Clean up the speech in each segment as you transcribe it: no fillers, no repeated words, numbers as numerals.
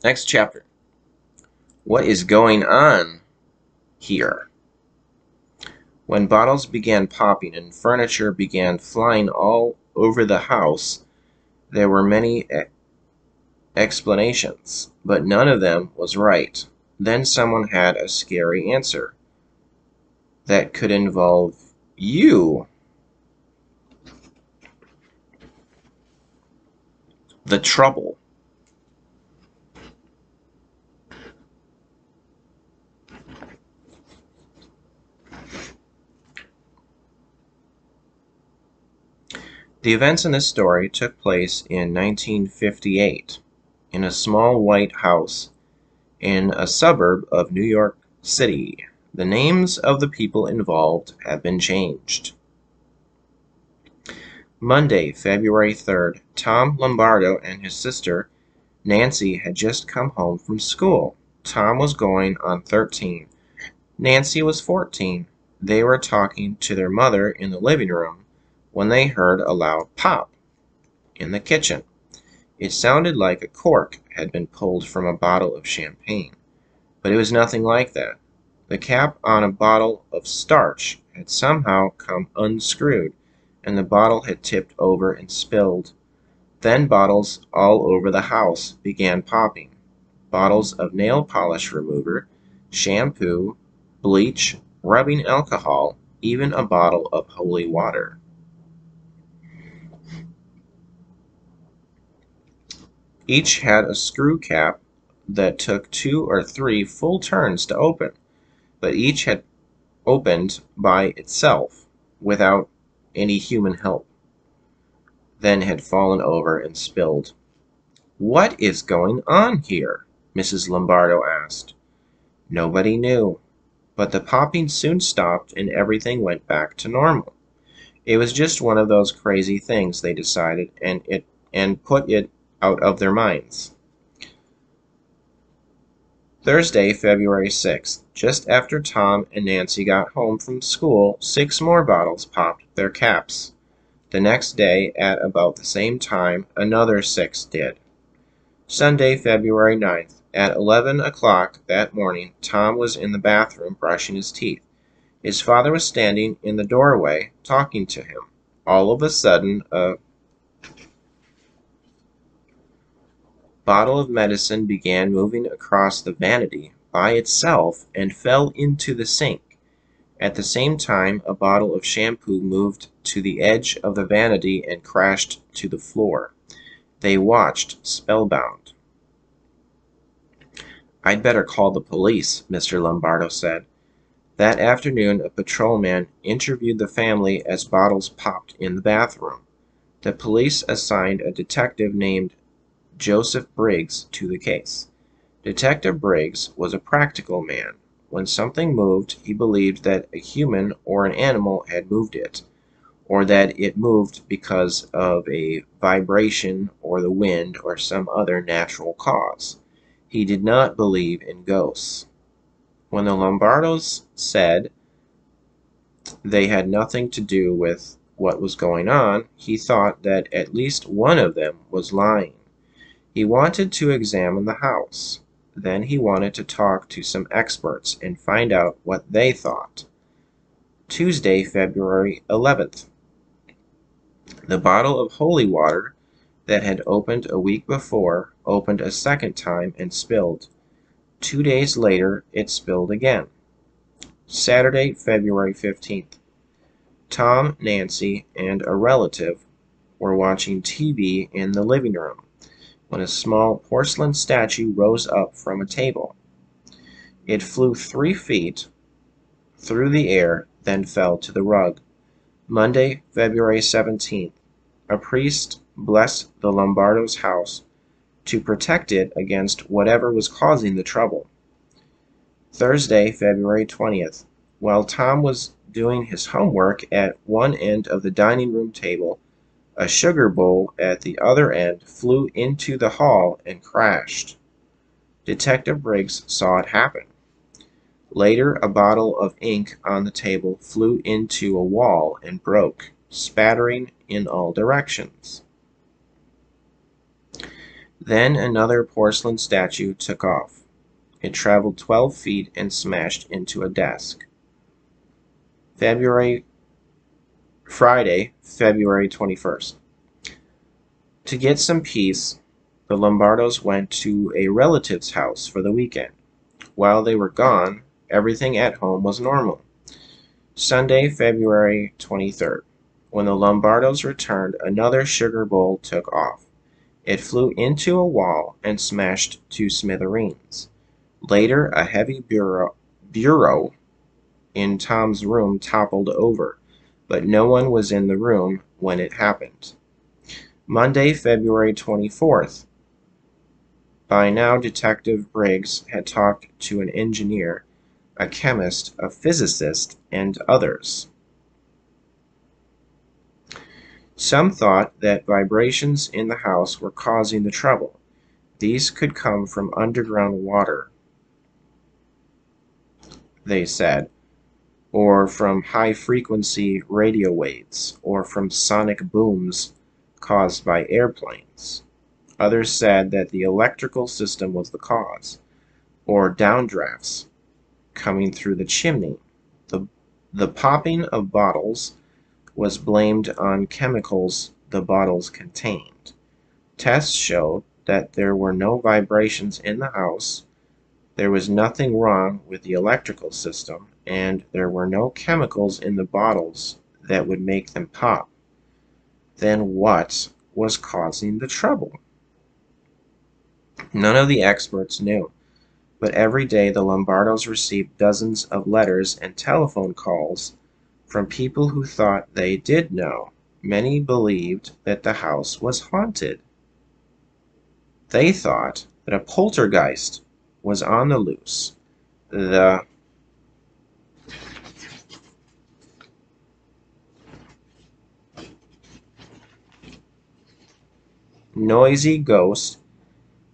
Next chapter. What is going on here? When bottles began popping and furniture began flying all over the house, there were many explanations, but none of them was right. Then someone had a scary answer. That could involve you. The trouble. The events in this story took place in 1958 in a small white house in a suburb of New York City. The names of the people involved have been changed. Monday, February 3rd, Tom Lombardo and his sister Nancy had just come home from school. Tom was going on 13. Nancy was 14. They were talking to their mother in the living room when they heard a loud pop in the kitchen. It sounded like a cork had been pulled from a bottle of champagne, but it was nothing like that. The cap on a bottle of starch had somehow come unscrewed, and the bottle had tipped over and spilled. Then bottles all over the house began popping. Bottles of nail polish remover, shampoo, bleach, rubbing alcohol, even a bottle of holy water. Each had a screw cap that took 2 or 3 full turns to open, but each had opened by itself without any human help, then had fallen over and spilled. "What is going on here?" Mrs. Lombardo asked. Nobody knew, but the popping soon stopped and everything went back to normal. It was just one of those crazy things, they decided, and put it out of their minds. Thursday, February 6th. Just after Tom and Nancy got home from school, 6 more bottles popped their caps. The next day, at about the same time, another 6 did. Sunday, February 9th. At 11 o'clock that morning, Tom was in the bathroom brushing his teeth. His father was standing in the doorway talking to him. All of a sudden, a bottle of medicine began moving across the vanity by itself and fell into the sink. At the same time, a bottle of shampoo moved to the edge of the vanity and crashed to the floor. They watched, spellbound. "I'd better call the police," Mr. Lombardo said. That afternoon, a patrolman interviewed the family as bottles popped in the bathroom. The police assigned a detective named Joseph Briggs to the case. Detective Briggs was a practical man. When something moved, he believed that a human or an animal had moved it, or that it moved because of a vibration or the wind or some other natural cause. He did not believe in ghosts. When the Lombardos said they had nothing to do with what was going on, he thought that at least one of them was lying. He wanted to examine the house. Then he wanted to talk to some experts and find out what they thought. Tuesday, February 11th. The bottle of holy water that had opened a week before opened a second time and spilled. 2 days later, it spilled again. Saturday, February 15th. Tom, Nancy, and a relative were watching TV in the living room when a small porcelain statue rose up from a table. It flew 3 feet through the air, then fell to the rug. Monday, February 17th. A priest blessed the Lombardo's house to protect it against whatever was causing the trouble. Thursday, February 20th. While Tom was doing his homework at one end of the dining room table, a sugar bowl at the other end flew into the hall and crashed. Detective Briggs saw it happen. Later, a bottle of ink on the table flew into a wall and broke, spattering in all directions. Then another porcelain statue took off. It traveled 12 feet and smashed into a desk. Friday, February 21st. To get some peace, the Lombardos went to a relative's house for the weekend. While they were gone, everything at home was normal. Sunday, February 23rd. When the Lombardos returned, another sugar bowl took off. It flew into a wall and smashed to smithereens. Later, a heavy bureau in Tom's room toppled over, but no one was in the room when it happened. Monday, February 24th. By now, Detective Briggs had talked to an engineer, a chemist, a physicist, and others. Some thought that vibrations in the house were causing the trouble. These could come from underground water, they said, or from high-frequency radio waves, or from sonic booms caused by airplanes. Others said that the electrical system was the cause, or downdrafts coming through the chimney. The popping of bottles was blamed on chemicals the bottles contained. Tests showed that there were no vibrations in the house, there was nothing wrong with the electrical system, and there were no chemicals in the bottles that would make them pop. Then what was causing the trouble? None of the experts knew, but every day the Lombardos received dozens of letters and telephone calls from people who thought they did know. Many believed that the house was haunted. They thought that a poltergeist was on the loose. The noisy ghost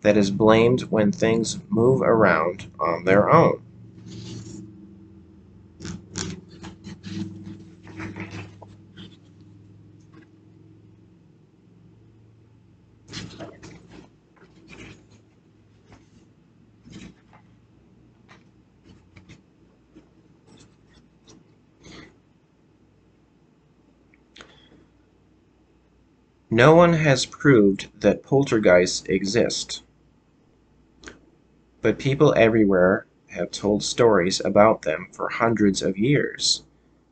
that is blamed when things move around on their own. No one has proved that poltergeists exist, but people everywhere have told stories about them for hundreds of years,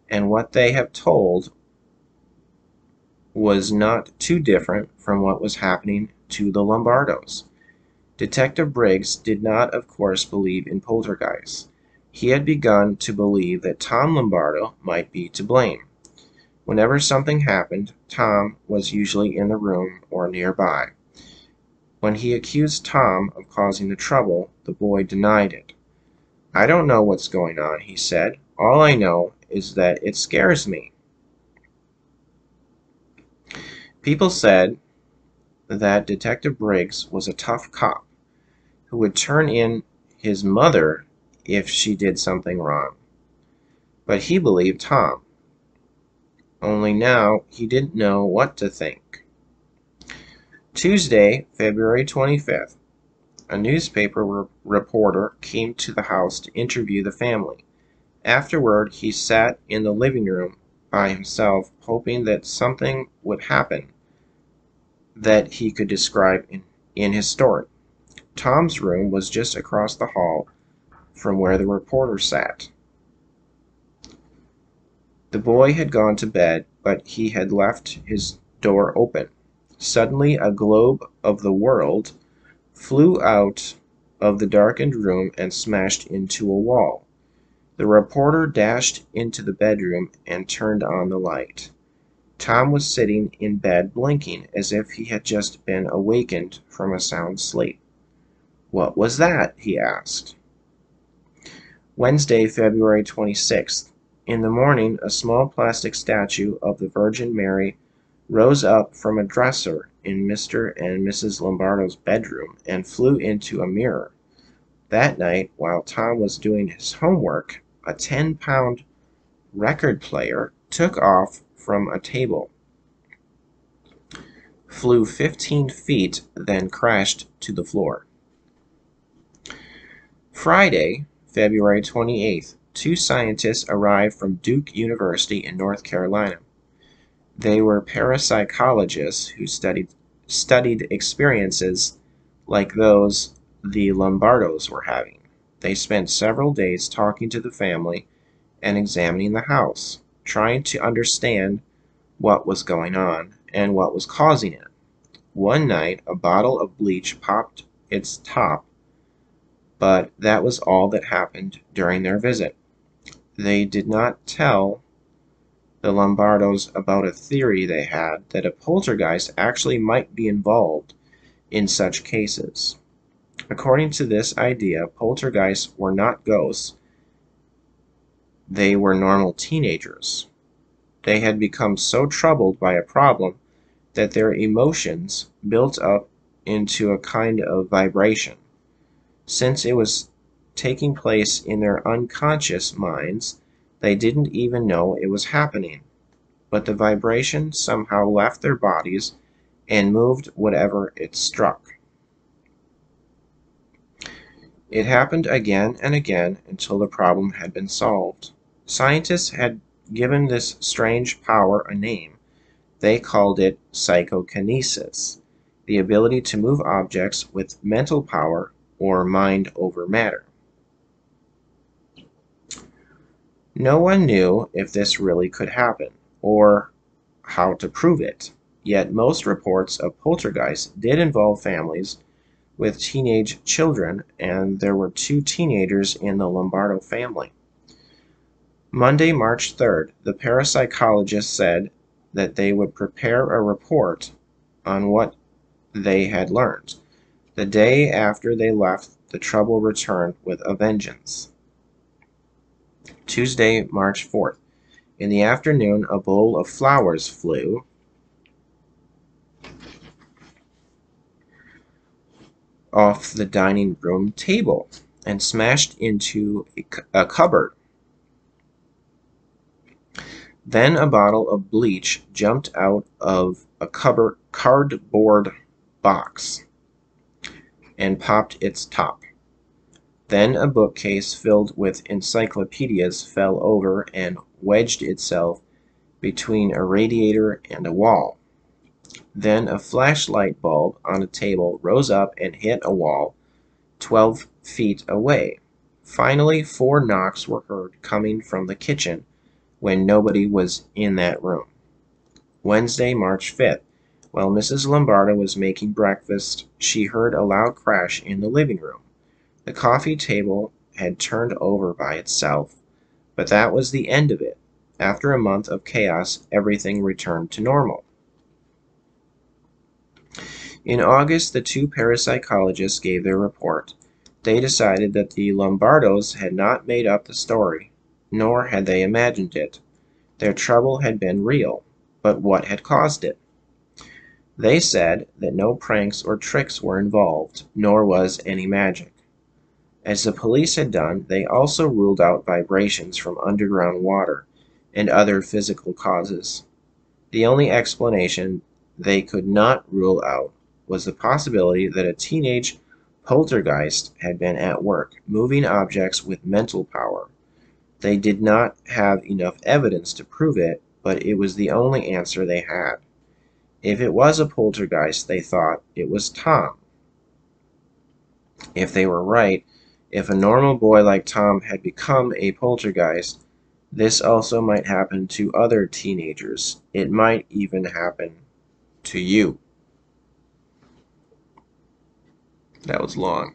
and what they have told was not too different from what was happening to the Lombardos. Detective Briggs did not, of course, believe in poltergeists. He had begun to believe that Tom Lombardo might be to blame. Whenever something happened, Tom was usually in the room or nearby. When he accused Tom of causing the trouble, the boy denied it. "I don't know what's going on," he said. "All I know is that it scares me." People said that Detective Briggs was a tough cop who would turn in his mother if she did something wrong. But he believed Tom. Only now he didn't know what to think. Tuesday, February 25th. A newspaper reporter came to the house to interview the family. Afterward, he sat in the living room by himself, hoping that something would happen that he could describe in his story. Tom's room was just across the hall from where the reporter sat. The boy had gone to bed, but he had left his door open. Suddenly, a globe of the world flew out of the darkened room and smashed into a wall. The reporter dashed into the bedroom and turned on the light. Tom was sitting in bed blinking as if he had just been awakened from a sound sleep. "What was that?" he asked. Wednesday, February 26th. In the morning, a small plastic statue of the Virgin Mary rose up from a dresser in Mr. and Mrs. Lombardo's bedroom and flew into a mirror. That night, while Tom was doing his homework, a 10-pound record player took off from a table. flew 15 feet, then crashed to the floor. Friday, February 28th, two scientists arrived from Duke University in North Carolina. They were parapsychologists who studied experiences like those the Lombardos were having. They spent several days talking to the family and examining the house, trying to understand what was going on and what was causing it. One night, a bottle of bleach popped its top, but that was all that happened during their visit. They did not tell the Lombardos about a theory they had that a poltergeist actually might be involved in such cases. According to this idea, poltergeists were not ghosts, they were normal teenagers. They had become so troubled by a problem that their emotions built up into a kind of vibration. Since it was taking place in their unconscious minds, they didn't even know it was happening. But the vibration somehow left their bodies and moved whatever it struck. It happened again and again until the problem had been solved. Scientists had given this strange power a name. They called it psychokinesis, the ability to move objects with mental power or mind over matter. No one knew if this really could happen, or how to prove it. Yet most reports of poltergeists did involve families with teenage children, and there were two teenagers in the Lombardo family. Monday, March 3rd, the parapsychologist said that they would prepare a report on what they had learned. The day after they left, the trouble returned with a vengeance. Tuesday, March 4th. In the afternoon, a bowl of flowers flew off the dining room table and smashed into a cupboard. Then a bottle of bleach jumped out of a cardboard box and popped its top. Then a bookcase filled with encyclopedias fell over and wedged itself between a radiator and a wall. Then a flashlight bulb on a table rose up and hit a wall 12 feet away. Finally, 4 knocks were heard coming from the kitchen when nobody was in that room. Wednesday, March 5th. While Mrs. Lombardo was making breakfast, she heard a loud crash in the living room. The coffee table had turned over by itself, but that was the end of it. After a month of chaos, everything returned to normal. In August, the two parapsychologists gave their report. They decided that the Lombardos had not made up the story, nor had they imagined it. Their trouble had been real, but what had caused it? They said that no pranks or tricks were involved, nor was any magic. As the police had done, they also ruled out vibrations from underground water and other physical causes. The only explanation they could not rule out was the possibility that a teenage poltergeist had been at work, moving objects with mental power. They did not have enough evidence to prove it, but it was the only answer they had. If it was a poltergeist, they thought it was Tom. If they were right, if a normal boy like Tom had become a poltergeist, this also might happen to other teenagers. It might even happen to you. That was long.